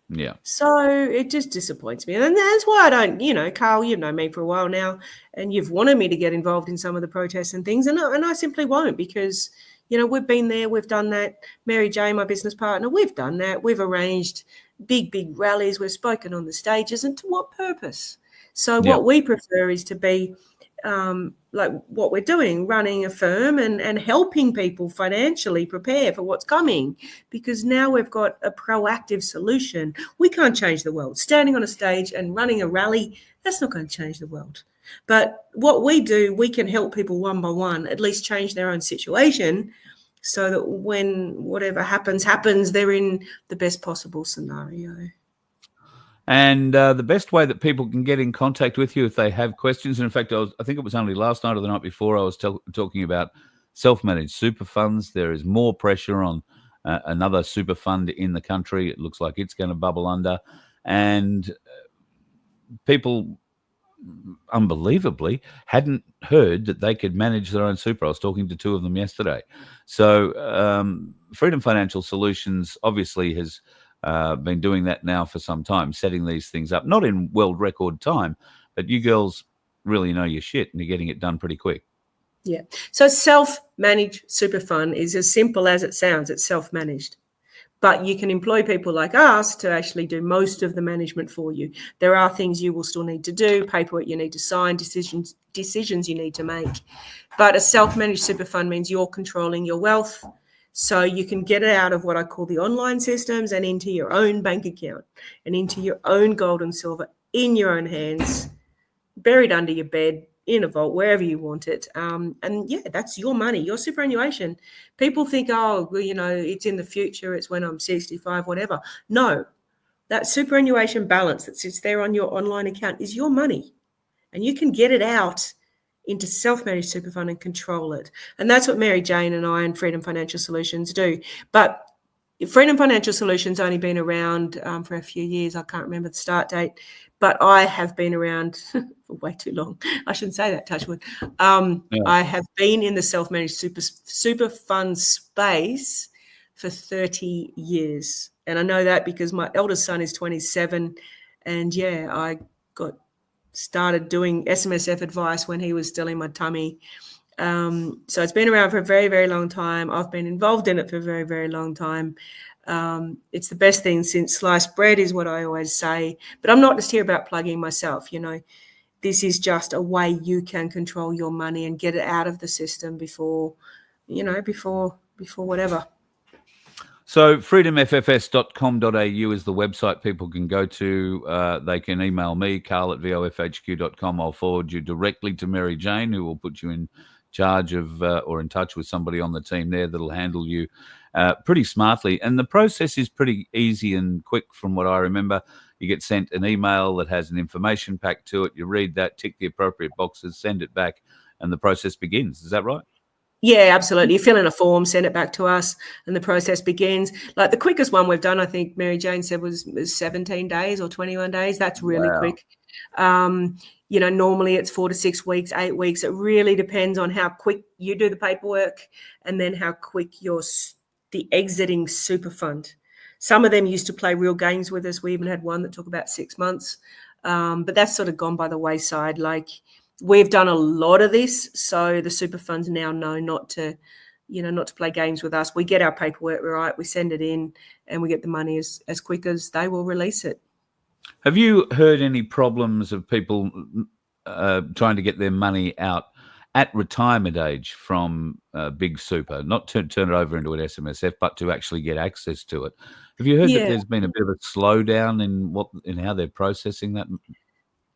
Yeah. So it just disappoints me. And that's why I don't, you know, Carl, you've known me for a while now, and you've wanted me to get involved in some of the protests and things. And I simply won't, because, you know, we've been there, we've done that. Mary Jane, my business partner, we've done that. We've arranged big rallies. We've spoken on the stages. And to what purpose? So what we prefer is to be like what we're doing, running a firm and helping people financially prepare for what's coming, because now we've got a proactive solution. We can't change the world. Standing on a stage and running a rally, that's not going to change the world. But what we do, we can help people one by one, at least change their own situation, so that when whatever happens, they're in the best possible scenario. And the best way that people can get in contact with you if they have questions, and in fact, I think it was only last night or the night before I was talking about self-managed super funds. There is more pressure on another super fund in the country. It looks like it's going to bubble under. And people, unbelievably, hadn't heard that they could manage their own super. I was talking to two of them yesterday. So Freedom Financial Solutions obviously has been doing that now for some time, setting these things up, not in world record time, but you girls really know your shit and you're getting it done pretty quick. Yeah. So self-managed super fund is as simple as it sounds. It's self-managed. But you can employ people like us to actually do most of the management for you. There are things you will still need to do, paperwork you need to sign, decisions you need to make. But a self-managed super fund means you're controlling your wealth. So you can get it out of what I call the online systems and into your own bank account and into your own gold and silver in your own hands, buried under your bed, in a vault, wherever you want it. And yeah, that's your money, your superannuation. People think, oh, well, it's in the future, it's when I'm 65, whatever. No, that superannuation balance that sits there on your online account is your money, and you can get it out into self-managed super fund and control it. And that's what Mary Jane and I and Freedom Financial Solutions do. But Freedom Financial Solutions only been around for a few years. I can't remember the start date, but I have been around for way too long. I shouldn't say that, touch wood. I have been in the self-managed super fund space for 30 years. And I know that because my eldest son is 27. And yeah, I started doing SMSF advice when he was still in my tummy. So it's been around for a very, very long time. I've been involved in it for a very, very long time. It's the best thing since sliced bread is what I always say. But I'm not just here about plugging myself. This is just a way you can control your money and get it out of the system before whatever. So freedomffs.com.au is the website people can go to. They can email me, carl@vofhq.com. I'll forward you directly to Mary Jane, who will put you in charge of or in touch with somebody on the team there that'll handle you pretty smartly. And the process is pretty easy and quick from what I remember. You get sent an email that has an information pack to it. You read that, tick the appropriate boxes, send it back, and the process begins. Is that right? Yeah, absolutely. You fill in a form, send it back to us, and the process begins. Like the quickest one we've done, I think Mary Jane said was 17 days or 21 days. That's really quick. Normally it's 4 to 6 weeks, 8 weeks. It really depends on how quick you do the paperwork and then how quick the exiting super fund. Some of them used to play real games with us. We even had one that took about 6 months, but that's sort of gone by the wayside. Like, we've done a lot of this, so the super funds now know not to play games with us. We get our paperwork right, we send it in, and we get the money as quick as they will release it. Have you heard any problems of people trying to get their money out at retirement age from Big Super, not to turn it over into an SMSF, but to actually get access to it? Have you heard that there's been a bit of a slowdown in how they're processing that?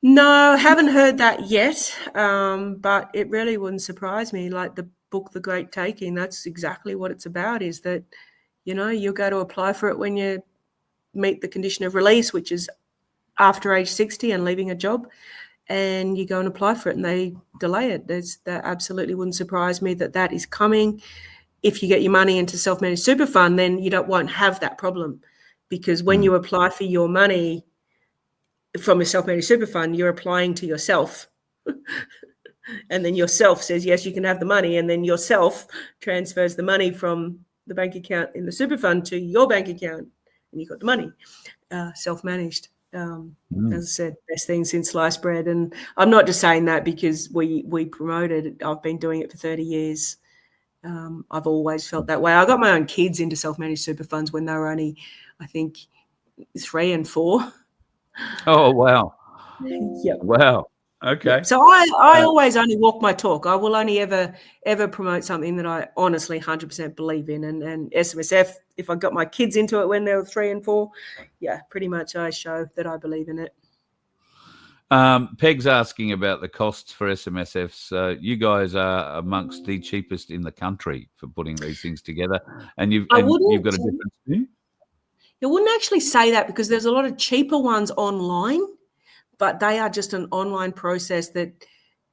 No, haven't heard that yet, but it really wouldn't surprise me. Like the book, The Great Taking, that's exactly what it's about, is that, you'll go to apply for it when you meet the condition of release, which is after age 60 and leaving a job, and you go and apply for it and they delay it. That absolutely wouldn't surprise me that is coming. If you get your money into self-managed super fund, then you won't have that problem, because when you apply for your money from a self-managed super fund, you're applying to yourself. And then yourself says, yes, you can have the money. And then yourself transfers the money from the bank account in the super fund to your bank account, and you got the money, self-managed. As I said, best thing since sliced bread. And I'm not just saying that because we promote it. I've been doing it for 30 years. I've always felt that way. I got my own kids into self-managed super funds when they were only, I think, 3 and 4. Oh, wow. Yep. Wow. Okay. So I always only walk my talk. I will only ever promote something that I honestly 100% believe in. And SMSF, if I got my kids into it when they were 3 and 4, yeah, pretty much I show that I believe in it. Peg's asking about the costs for SMSFs. You guys are amongst the cheapest in the country for putting these things together, and you've got a difference too. I wouldn't actually say that, because there's a lot of cheaper ones online, but they are just an online process that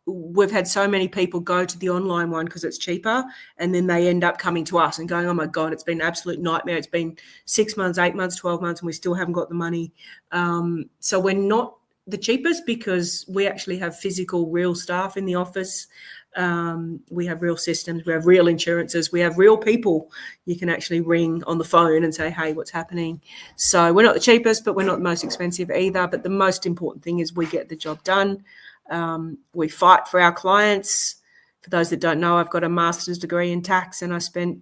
we've had so many people go to the online one because it's cheaper, and then they end up coming to us and going, oh my God, it's been an absolute nightmare. It's been 6 months, 8 months, 12 months, and we still haven't got the money. So we're not the cheapest because we actually have physical, real staff in the office. We have real systems, we have real insurances, we have real people you can actually ring on the phone and say, hey, what's happening? So we're not the cheapest, but we're not the most expensive either. But the most important thing is we get the job done. We fight for our clients. For those that don't know, I've got a master's degree in tax, and I spent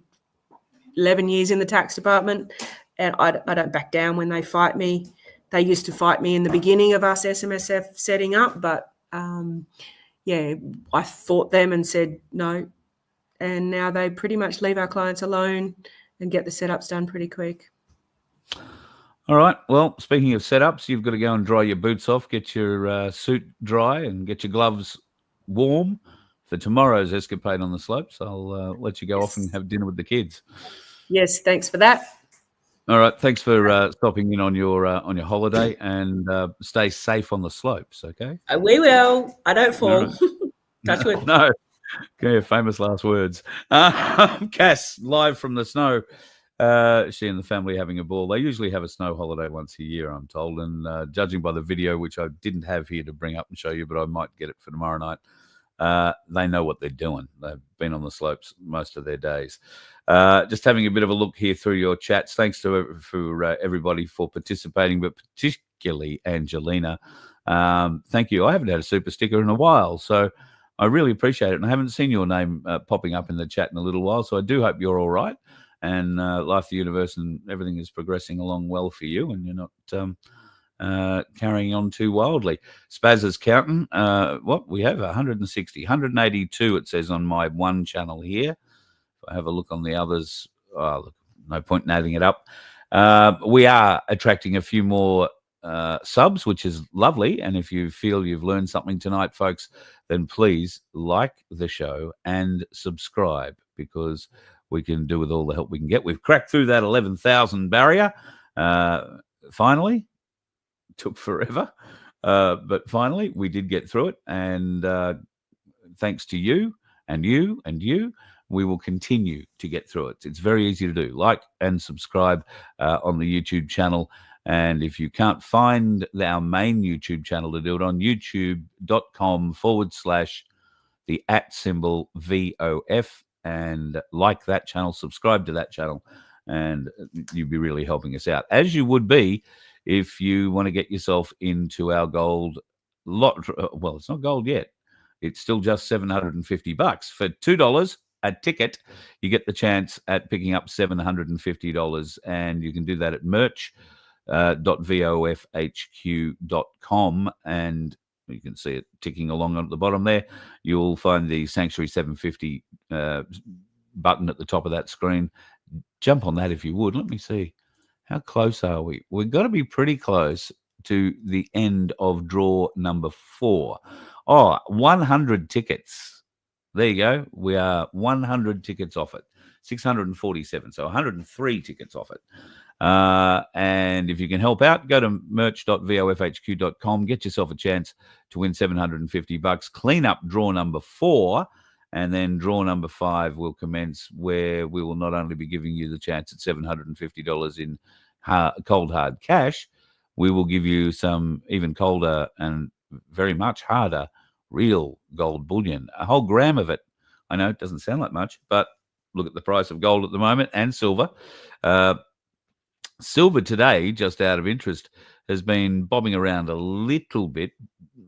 11 years in the tax department, and I don't back down when they fight me. They used to fight me in the beginning of us SMSF setting up, but I fought them and said no. And now they pretty much leave our clients alone and get the setups done pretty quick. All right. Well, speaking of setups, you've got to go and dry your boots off, get your suit dry, and get your gloves warm for tomorrow's escapade on the slopes. I'll let you go off and have dinner with the kids. Yes, thanks for that. All right. Thanks for stopping in on your holiday, and stay safe on the slopes. Okay. We will. I don't fall. No. Touch wood. No. Okay, famous last words. Cass, live from the snow. She and the family having a ball. They usually have a snow holiday once a year, I'm told. And judging by the video, which I didn't have here to bring up and show you, but I might get it for tomorrow night, they know what they're doing. They've been on the slopes most of their days. Just having a bit of a look here through your chats. Thanks to everybody for participating, but particularly Angelina. Thank you. I haven't had a super sticker in a while, so I really appreciate it. And I haven't seen your name popping up in the chat in a little while, so I do hope you're all right. And life, the universe, and everything is progressing along well for you, and you're not carrying on too wildly. Spaz is counting. What we have 160, 182. It says on my one channel here. If I have a look on the others, look, no point in adding it up. We are attracting a few more subs, which is lovely. And if you feel you've learned something tonight, folks, then please like the show and subscribe, because we can do with all the help we can get. We've cracked through that 11,000 barrier. Finally, took forever, but finally we did get through it. And thanks to you and you and you, we will continue to get through it. It's very easy to do. Like and subscribe on the YouTube channel. And if you can't find our main YouTube channel to do it on, youtube.com/the @VOF, and like that channel, subscribe to that channel, and you'd be really helping us out, as you would be if you want to get yourself into our gold lot. Well, it's not gold yet. It's still just $750. For $2 a ticket, you get the chance at picking up $750, and you can do that at merch.vofhq.com, and you can see it ticking along at the bottom there. You'll find the Sanctuary 750 button at the top of that screen. Jump on that if you would. Let me see. How close are we? We've got to be pretty close to the end of draw number 4. 100 tickets. There you go. We are 100 tickets off it. 647. So 103 tickets off it. And if you can help out, go to merch.vofhq.com, get yourself a chance to win $750. Clean up draw number 4, and then draw number 5 will commence, where we will not only be giving you the chance at $750 in cold hard cash, we will give you some even colder and very much harder real gold bullion, a whole gram of it. I know it doesn't sound like much, but look at the price of gold at the moment, and silver. Silver today, just out of interest, has been bobbing around a little bit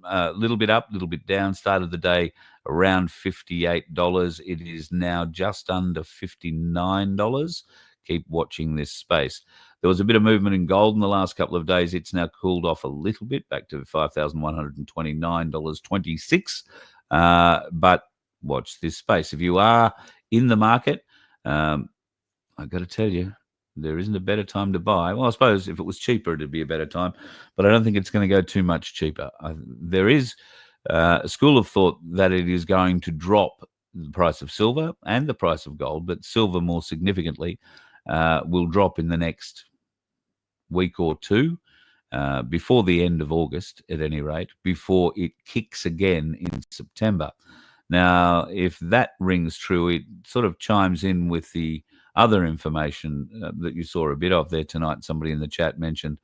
up, a little bit down. Started the day around $58. It is now just under $59. keep watching this space. There was a bit of movement in gold in the last couple of days. It's now cooled off a little bit back to $5,129.26. But watch this space. If you are in the market, I've got to tell you, there isn't a better time to buy. Well, I suppose if it was cheaper, it'd be a better time, but I don't think it's going to go too much cheaper. There is a school of thought that it is going to drop the price of silver and the price of gold, but silver more significantly will drop in the next week or two, before the end of August, at any rate, before it kicks again in September. Now, if that rings true, it sort of chimes in with the other information that you saw a bit of there tonight. Somebody in the chat mentioned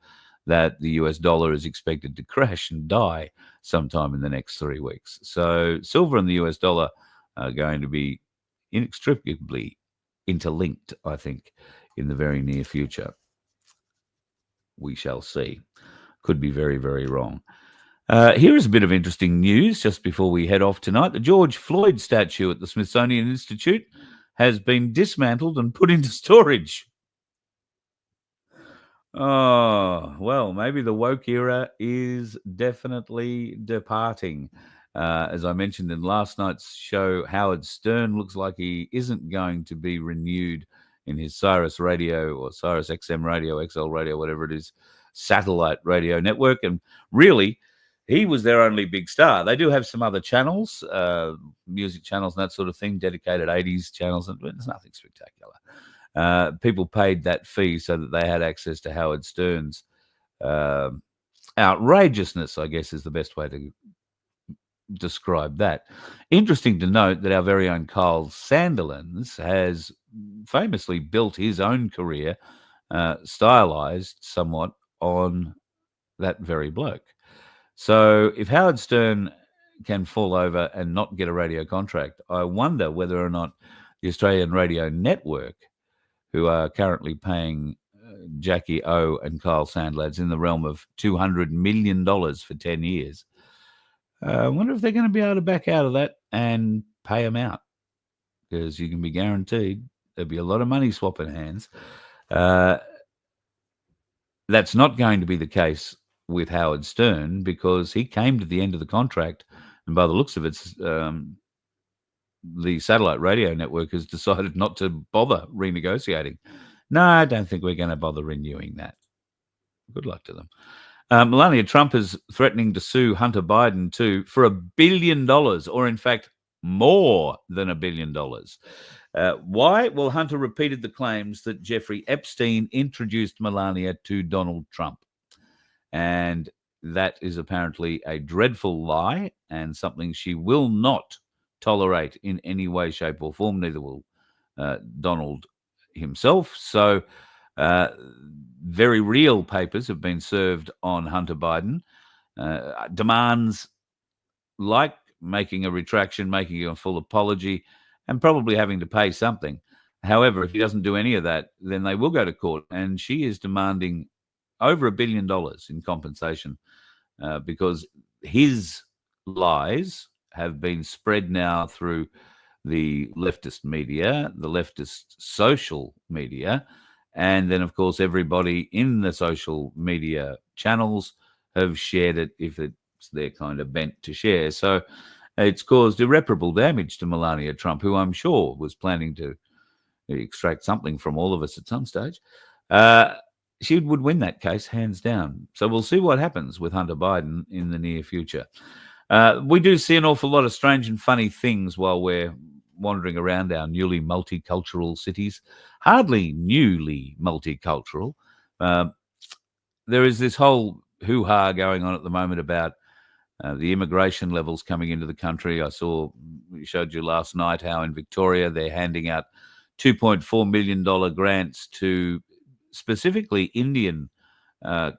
that the US dollar is expected to crash and die sometime in the next 3 weeks. So silver and the US dollar are going to be inextricably interlinked, I think, in the very near future. We shall see. Could be very, very wrong. Here is a bit of interesting news just before we head off tonight. The George Floyd statue at the Smithsonian Institute has been dismantled and put into storage. Oh, well, maybe the woke era is definitely departing. As I mentioned in last night's show, Howard Stern looks like he isn't going to be renewed in his Sirius Radio or Sirius XM Radio, XL Radio, whatever it is, satellite radio network. And really, he was their only big star. They do have some other channels, music channels and that sort of thing, dedicated 80s channels, and it's nothing spectacular. People paid that fee so that they had access to Howard Stern's outrageousness, I guess is the best way to describe that. Interesting to note that our very own Carl Sandilands has famously built his own career, stylized somewhat on that very bloke. So if Howard Stern can fall over and not get a radio contract, I wonder whether or not the Australian Radio Network, who are currently paying Jackie O and Kyle Sandilands in the realm of $200 million for 10 years, I wonder if they're going to be able to back out of that and pay them out, because you can be guaranteed there'll be a lot of money swapping hands. That's not going to be the case with Howard Stern, because he came to the end of the contract, and by the looks of it, the satellite radio network has decided not to bother renegotiating. No, I don't think we're going to bother renewing that. Good luck to them. Melania Trump is threatening to sue Hunter Biden too for $1 billion, or in fact, more than $1 billion. Why? Well, Hunter repeated the claims that Jeffrey Epstein introduced Melania to Donald Trump. And that is apparently a dreadful lie and something she will not tolerate in any way, shape, or form. Neither will Donald himself. So very real papers have been served on Hunter Biden. Demands like making a retraction, making a full apology, and probably having to pay something. However, if he doesn't do any of that, then they will go to court. And she is demanding over $1 billion in compensation because his lies have been spread now through the leftist media, the leftist social media, and then, of course, everybody in the social media channels have shared it if it's their kind of bent to share. So it's caused irreparable damage to Melania Trump, who I'm sure was planning to extract something from all of us at some stage. She would win that case, hands down. So we'll see what happens with Hunter Biden in the near future. We do see an awful lot of strange and funny things while we're wandering around our newly multicultural cities. Hardly newly multicultural. There is this whole hoo-ha going on at the moment about the immigration levels coming into the country. We showed you last night how in Victoria they're handing out $2.4 million grants to specifically Indian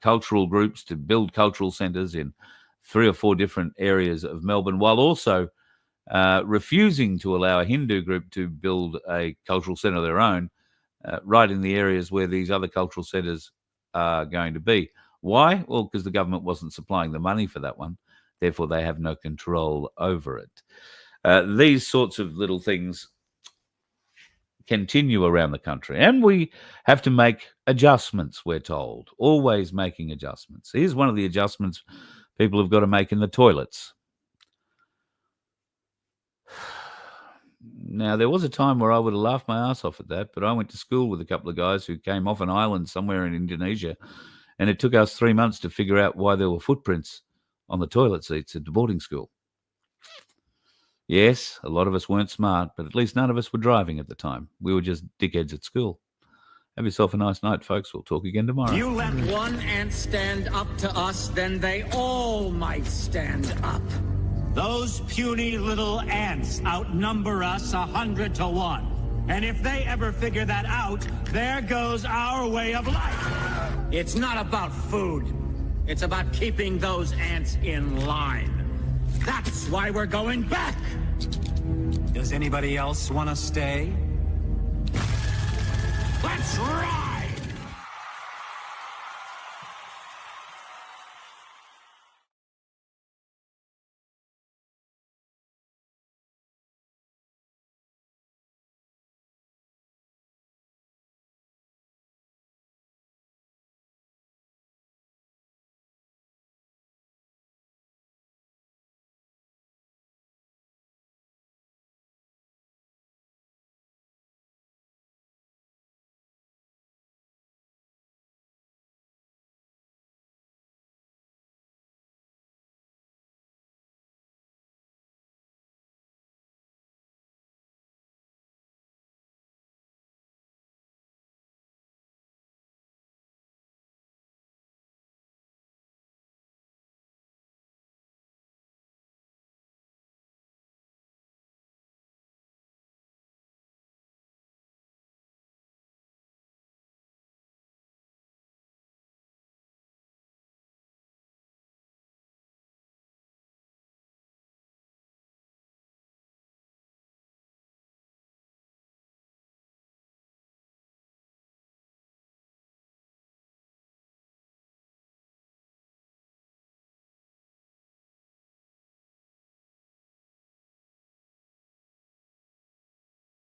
cultural groups to build cultural centres in 3 or 4 different areas of Melbourne, while also refusing to allow a Hindu group to build a cultural centre of their own right in the areas where these other cultural centres are going to be. Why? Well, because the government wasn't supplying the money for that one. Therefore, they have no control over it. These sorts of little things continue around the country. And we have to make adjustments, we're told, always making adjustments. Here's one of the adjustments people have got to make in the toilets. Now, there was a time where I would have laughed my ass off at that, but I went to school with a couple of guys who came off an island somewhere in Indonesia, and it took us 3 months to figure out why there were footprints on the toilet seats at the boarding school. Yes, a lot of us weren't smart, but at least none of us were driving at the time. We were just dickheads at school. Have yourself a nice night, folks. We'll talk again tomorrow. You let one ant stand up to us, then they all might stand up. Those puny little ants outnumber us 100 to 1. And if they ever figure that out, there goes our way of life. It's not about food. It's about keeping those ants in line. That's why we're going back. Does anybody else want to stay? Let's rock!